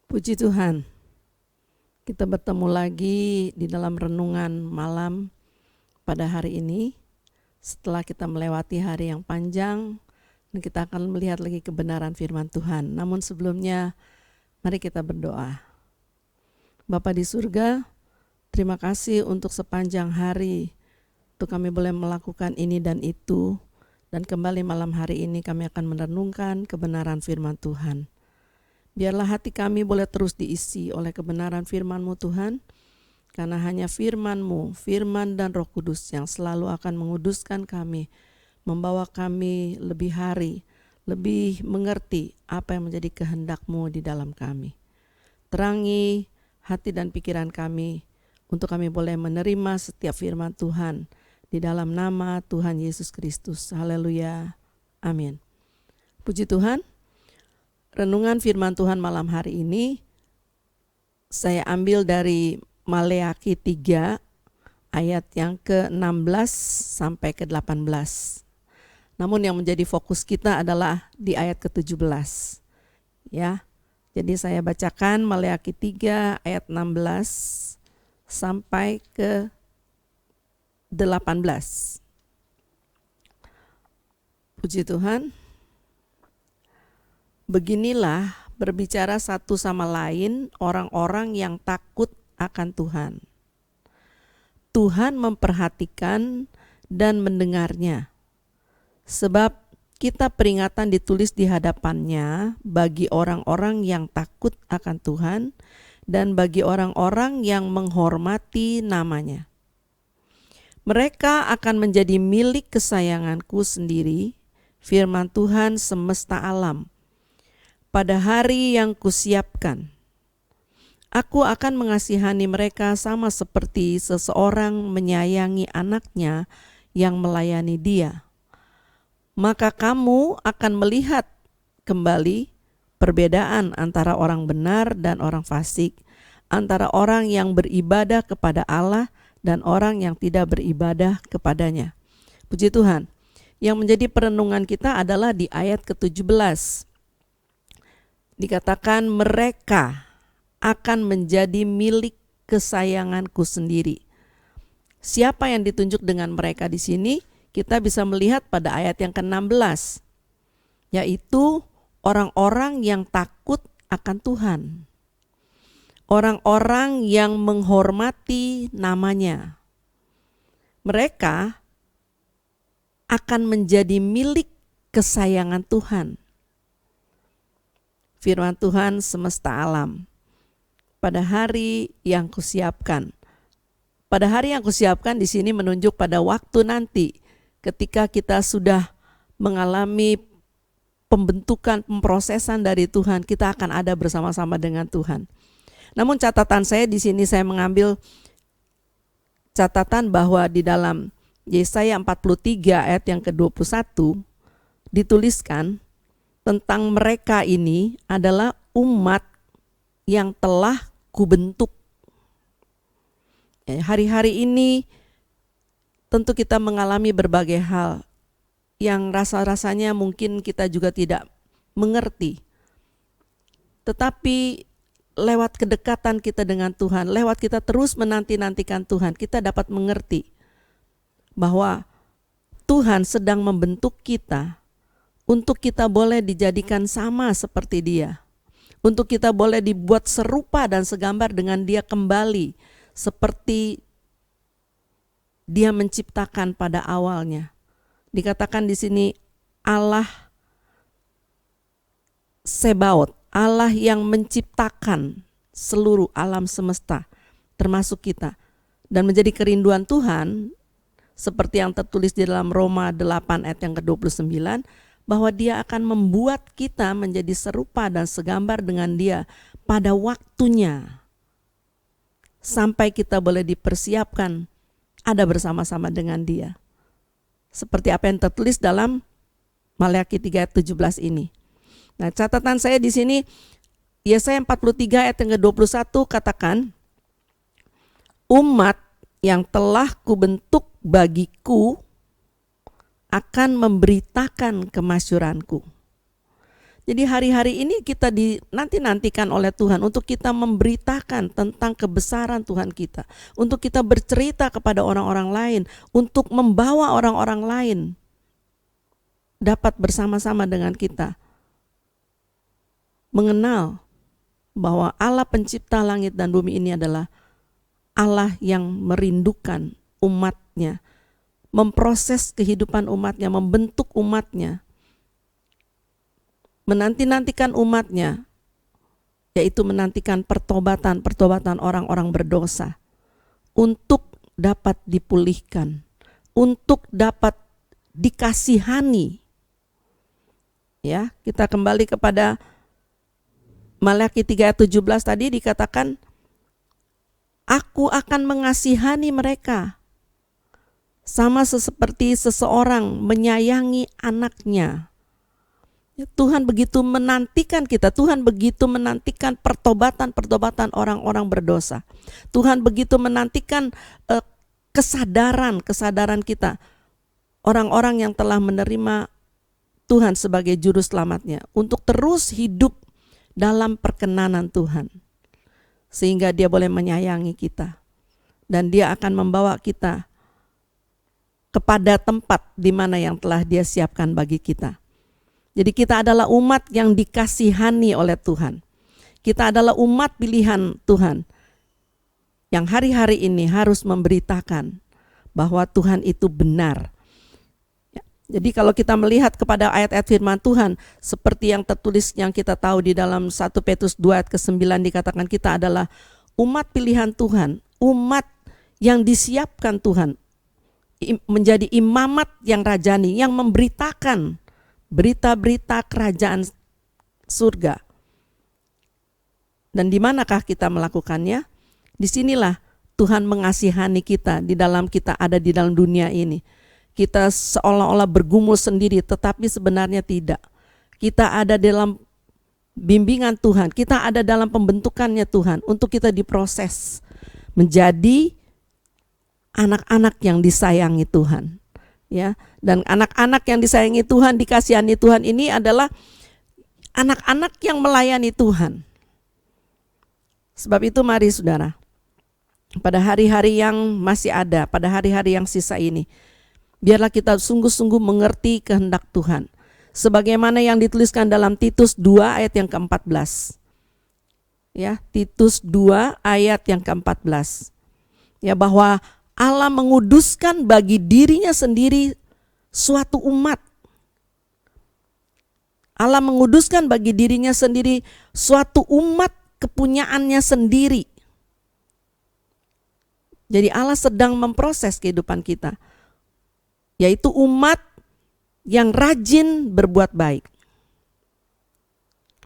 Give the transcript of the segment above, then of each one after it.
Puji Tuhan, kita bertemu lagi di dalam renungan malam pada hari ini. Setelah kita melewati hari yang panjang, dan kita akan melihat lagi kebenaran firman Tuhan. Namun sebelumnya, mari kita berdoa. Bapa di surga, terima kasih untuk sepanjang hari, untuk kami boleh melakukan ini dan itu. Dan kembali malam hari ini kami akan merenungkan kebenaran firman Tuhan. Biarlah hati kami boleh terus diisi oleh kebenaran firman-Mu Tuhan, karena hanya firman-Mu, firman dan Roh Kudus yang selalu akan menguduskan kami, membawa kami lebih hari, lebih mengerti apa yang menjadi kehendak-Mu di dalam kami. Terangi hati dan pikiran kami, untuk kami boleh menerima setiap firman Tuhan, di dalam nama Tuhan Yesus Kristus. Haleluya. Amin. Puji Tuhan. Renungan firman Tuhan malam hari ini saya ambil dari Maleakhi 3 ayat yang ke-16 sampai ke-18. Namun yang menjadi fokus kita adalah di ayat ke-17. Ya. Jadi saya bacakan Maleakhi 3 ayat 16 sampai ke-18. Puji Tuhan. Beginilah berbicara satu sama lain orang-orang yang takut akan Tuhan. Tuhan memperhatikan dan mendengarnya. Sebab kitab peringatan ditulis di hadapannya bagi orang-orang yang takut akan Tuhan dan bagi orang-orang yang menghormati namanya. Mereka akan menjadi milik kesayanganku sendiri, firman Tuhan semesta alam. Pada hari yang kusiapkan, aku akan mengasihani mereka sama seperti seseorang menyayangi anaknya yang melayani dia. Maka kamu akan melihat kembali perbedaan antara orang benar dan orang fasik, antara orang yang beribadah kepada Allah dan orang yang tidak beribadah kepadanya. Puji Tuhan. Yang menjadi perenungan kita adalah di ayat ke-17. Dikatakan mereka akan menjadi milik kesayanganku sendiri. Siapa yang ditunjuk dengan mereka di sini? Kita bisa melihat pada ayat yang ke-16, yaitu orang-orang yang takut akan Tuhan. Orang-orang yang menghormati namanya. Mereka akan menjadi milik kesayangan Tuhan. Firman Tuhan semesta alam. Pada hari yang kusiapkan. Pada hari yang kusiapkan di sini menunjuk pada waktu nanti ketika kita sudah mengalami pembentukan, pemprosesan dari Tuhan, kita akan ada bersama-sama dengan Tuhan. Namun catatan saya di sini saya mengambil catatan bahwa di dalam Yesaya 43 ayat yang ke-21 dituliskan tentang mereka ini adalah umat yang telah kubentuk. Hari-hari ini tentu kita mengalami berbagai hal yang rasa-rasanya mungkin kita juga tidak mengerti. Tetapi lewat kedekatan kita dengan Tuhan, lewat kita terus menanti-nantikan Tuhan, kita dapat mengerti bahwa Tuhan sedang membentuk kita untuk kita boleh dijadikan sama seperti Dia. Untuk kita boleh dibuat serupa dan segambar dengan Dia kembali. Seperti Dia menciptakan pada awalnya. Dikatakan di sini Allah Sebaot, Allah yang menciptakan seluruh alam semesta, termasuk kita. Dan menjadi kerinduan Tuhan, seperti yang tertulis di dalam Roma 8 ayat yang ke-29, bahwa Dia akan membuat kita menjadi serupa dan segambar dengan Dia pada waktunya. Sampai kita boleh dipersiapkan ada bersama-sama dengan Dia. Seperti apa yang tertulis dalam Maleakhi 3 ayat 17 ini. Nah, catatan saya di sini Yesaya 43 ayat yang ke-21 katakan, umat yang telah kubentuk bagiku akan memberitakan kemasyuranku. Jadi hari-hari ini kita nantikan oleh Tuhan untuk kita memberitakan tentang kebesaran Tuhan kita, untuk kita bercerita kepada orang-orang lain, untuk membawa orang-orang lain dapat bersama-sama dengan kita mengenal bahwa Allah pencipta langit dan bumi ini adalah Allah yang merindukan umatnya, memproses kehidupan umatnya, membentuk umatnya, menantikan umatnya, yaitu menantikan pertobatan orang-orang berdosa untuk dapat dipulihkan, untuk dapat dikasihani. Ya, kita kembali kepada Maliaki 3 ayat 17 tadi dikatakan, aku akan mengasihani mereka sama seperti seseorang menyayangi anaknya. Tuhan begitu menantikan kita, Tuhan begitu menantikan pertobatan orang-orang berdosa. Tuhan begitu menantikan kesadaran kita, orang-orang yang telah menerima Tuhan sebagai juru selamatnya, untuk terus hidup dalam perkenanan Tuhan. Sehingga dia boleh menyayangi kita, dan dia akan membawa kita kepada tempat di mana yang telah dia siapkan bagi kita. Jadi kita adalah umat yang dikasihani oleh Tuhan. Kita adalah umat pilihan Tuhan yang hari-hari ini harus memberitakan bahwa Tuhan itu benar. Jadi kalau kita melihat kepada ayat-ayat firman Tuhan, seperti yang tertulis yang kita tahu di dalam 1 Petrus 2 ayat ke-9 dikatakan kita adalah umat pilihan Tuhan, umat yang disiapkan Tuhan, menjadi imamat yang rajani, yang memberitakan berita-berita kerajaan surga. Dan di manakah kita melakukannya? Disinilah Tuhan mengasihani kita, di dalam kita ada di dalam dunia ini. Kita seolah-olah bergumul sendiri, tetapi sebenarnya tidak. Kita ada dalam bimbingan Tuhan, kita ada dalam pembentukannya Tuhan untuk kita diproses menjadi anak-anak yang disayangi Tuhan. Ya, dan anak-anak yang disayangi Tuhan, dikasihani Tuhan ini adalah anak-anak yang melayani Tuhan. Sebab itu mari saudara, pada hari-hari yang masih ada, pada hari-hari yang sisa ini, biarlah kita sungguh-sungguh mengerti kehendak Tuhan. Sebagaimana yang dituliskan dalam Titus 2 ayat yang ke-14. Ya, Titus 2 ayat yang ke-14. Ya, bahwa Allah menguduskan bagi dirinya sendiri suatu umat. Allah menguduskan bagi dirinya sendiri suatu umat kepunyaannya sendiri. Jadi Allah sedang memproses kehidupan kita, yaitu umat yang rajin berbuat baik.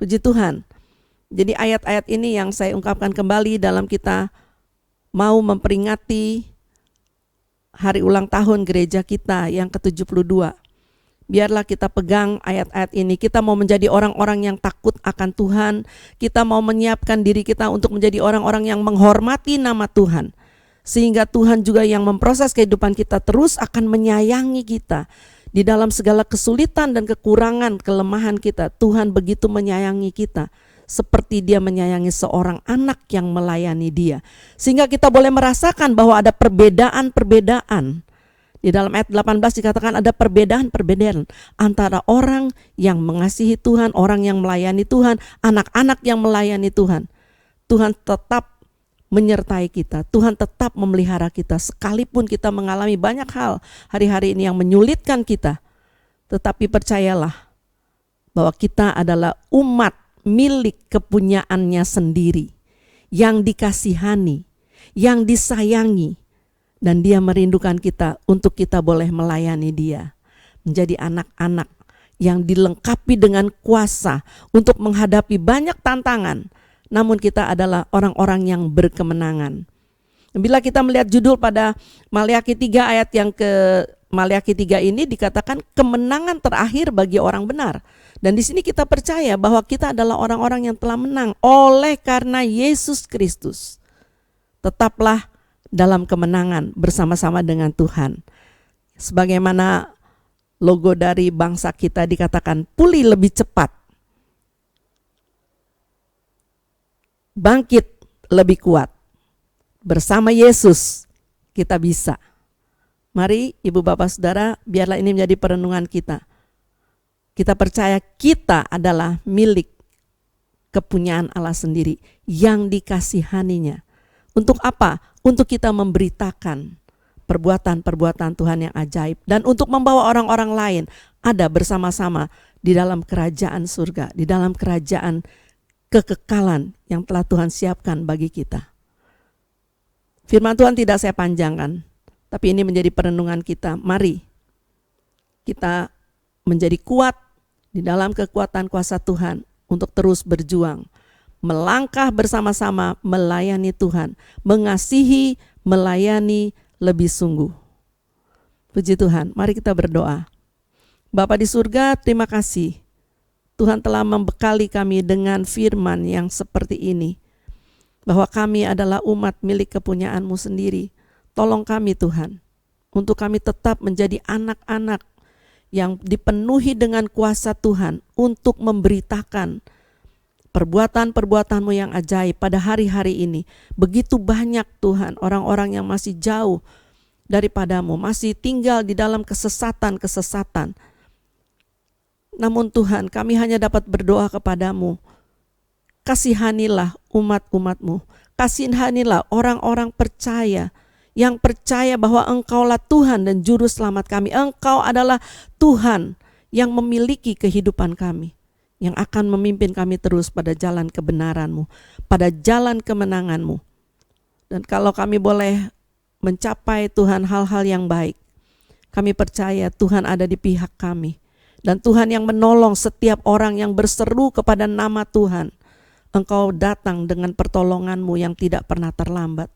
Puji Tuhan. Jadi ayat-ayat ini yang saya ungkapkan kembali dalam kita mau memperingati hari ulang tahun gereja kita yang ke-72. Biarlah kita pegang ayat-ayat ini. Kita mau menjadi orang-orang yang takut akan Tuhan. Kita mau menyiapkan diri kita untuk menjadi orang-orang yang menghormati nama Tuhan. Sehingga Tuhan juga yang memproses kehidupan kita terus akan menyayangi kita. Di dalam segala kesulitan dan kekurangan, kelemahan kita, Tuhan begitu menyayangi kita. Seperti dia menyayangi seorang anak yang melayani dia. Sehingga kita boleh merasakan bahwa ada perbedaan-perbedaan. Di dalam ayat 18 dikatakan ada perbedaan-perbedaan antara orang yang mengasihi Tuhan, orang yang melayani Tuhan, anak-anak yang melayani Tuhan. Tuhan tetap menyertai kita, Tuhan tetap memelihara kita. Sekalipun kita mengalami banyak hal hari-hari ini yang menyulitkan kita, tetapi percayalah bahwa kita adalah umat milik kepunyaannya sendiri, yang dikasihani, yang disayangi, dan dia merindukan kita untuk kita boleh melayani dia, menjadi anak-anak yang dilengkapi dengan kuasa untuk menghadapi banyak tantangan, namun kita adalah orang-orang yang berkemenangan. Bila kita melihat judul pada Maliaki 3 ayat yang ke Maliaki 3 ini dikatakan kemenangan terakhir bagi orang benar. Dan di sini kita percaya bahwa kita adalah orang-orang yang telah menang oleh karena Yesus Kristus. Tetaplah dalam kemenangan bersama-sama dengan Tuhan. Sebagaimana logo dari bangsa kita dikatakan pulih lebih cepat bangkit lebih kuat. Bersama Yesus kita bisa. Mari Ibu Bapak Saudara, biarlah ini menjadi perenungan kita. Kita percaya kita adalah milik kepunyaan Allah sendiri yang dikasihaninya. Untuk apa? Untuk kita memberitakan perbuatan-perbuatan Tuhan yang ajaib dan untuk membawa orang-orang lain ada bersama-sama di dalam kerajaan surga, di dalam kerajaan kekekalan yang telah Tuhan siapkan bagi kita. Firman Tuhan tidak saya panjangkan, tapi ini menjadi perenungan kita. Mari kita menjadi kuat di dalam kekuatan kuasa Tuhan untuk terus berjuang, melangkah bersama-sama melayani Tuhan, mengasihi, melayani lebih sungguh. Puji Tuhan, mari kita berdoa. Bapa di surga, terima kasih. Tuhan telah membekali kami dengan firman yang seperti ini, bahwa kami adalah umat milik kepunyaan-Mu sendiri. Tolong kami Tuhan, untuk kami tetap menjadi anak-anak yang dipenuhi dengan kuasa Tuhan untuk memberitakan perbuatan-perbuatan-Mu yang ajaib pada hari-hari ini. Begitu banyak Tuhan orang-orang yang masih jauh daripada-Mu, masih tinggal di dalam kesesatan-kesesatan. Namun Tuhan, kami hanya dapat berdoa kepada-Mu. Kasihanilah umat-umat-Mu. Kasihanilah orang-orang percaya yang percaya bahwa Engkaulah Tuhan dan Juru Selamat kami. Engkau adalah Tuhan yang memiliki kehidupan kami, yang akan memimpin kami terus pada jalan kebenaran-Mu, pada jalan kemenangan-Mu. Dan kalau kami boleh mencapai Tuhan hal-hal yang baik, kami percaya Tuhan ada di pihak kami. Dan Tuhan yang menolong setiap orang yang berseru kepada nama Tuhan. Engkau datang dengan pertolongan-Mu yang tidak pernah terlambat.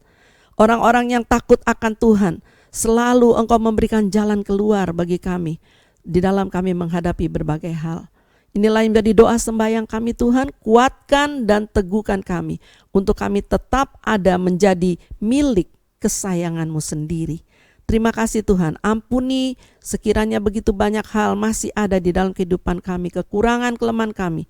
Orang-orang yang takut akan Tuhan, selalu Engkau memberikan jalan keluar bagi kami di dalam kami menghadapi berbagai hal. Inilah yang menjadi doa sembahyang kami Tuhan, kuatkan dan teguhkan kami untuk kami tetap ada menjadi milik kesayangan-Mu sendiri. Terima kasih Tuhan, ampuni sekiranya begitu banyak hal masih ada di dalam kehidupan kami, kekurangan kelemahan kami.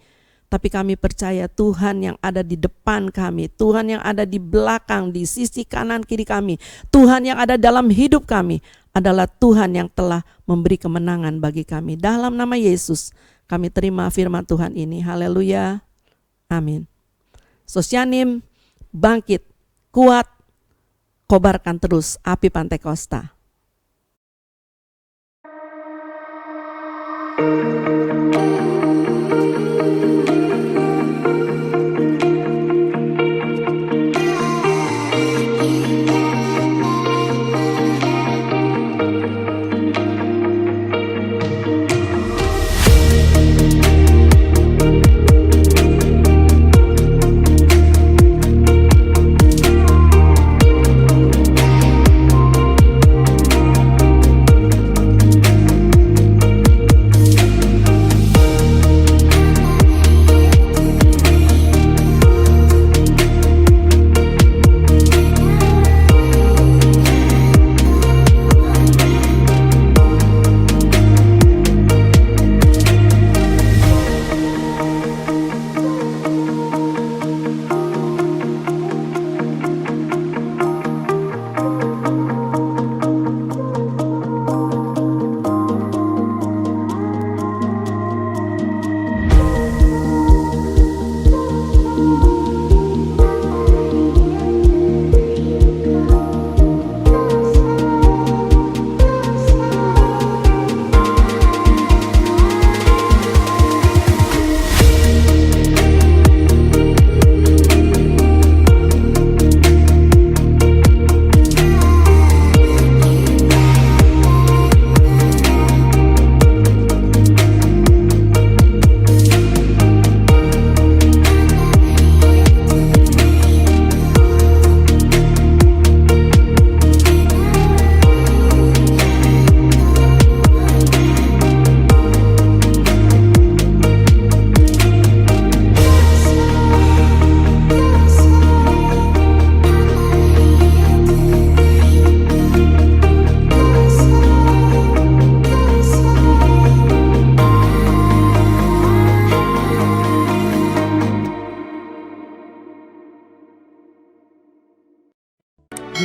Tapi kami percaya Tuhan yang ada di depan kami, Tuhan yang ada di belakang, di sisi kanan kiri kami, Tuhan yang ada dalam hidup kami adalah Tuhan yang telah memberi kemenangan bagi kami. Dalam nama Yesus kami terima firman Tuhan ini. Haleluya. Amin. Sosyanim, bangkit, kuat, kobarkan terus api Pantekosta.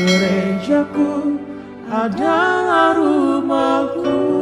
gerejaku adalah rumahku.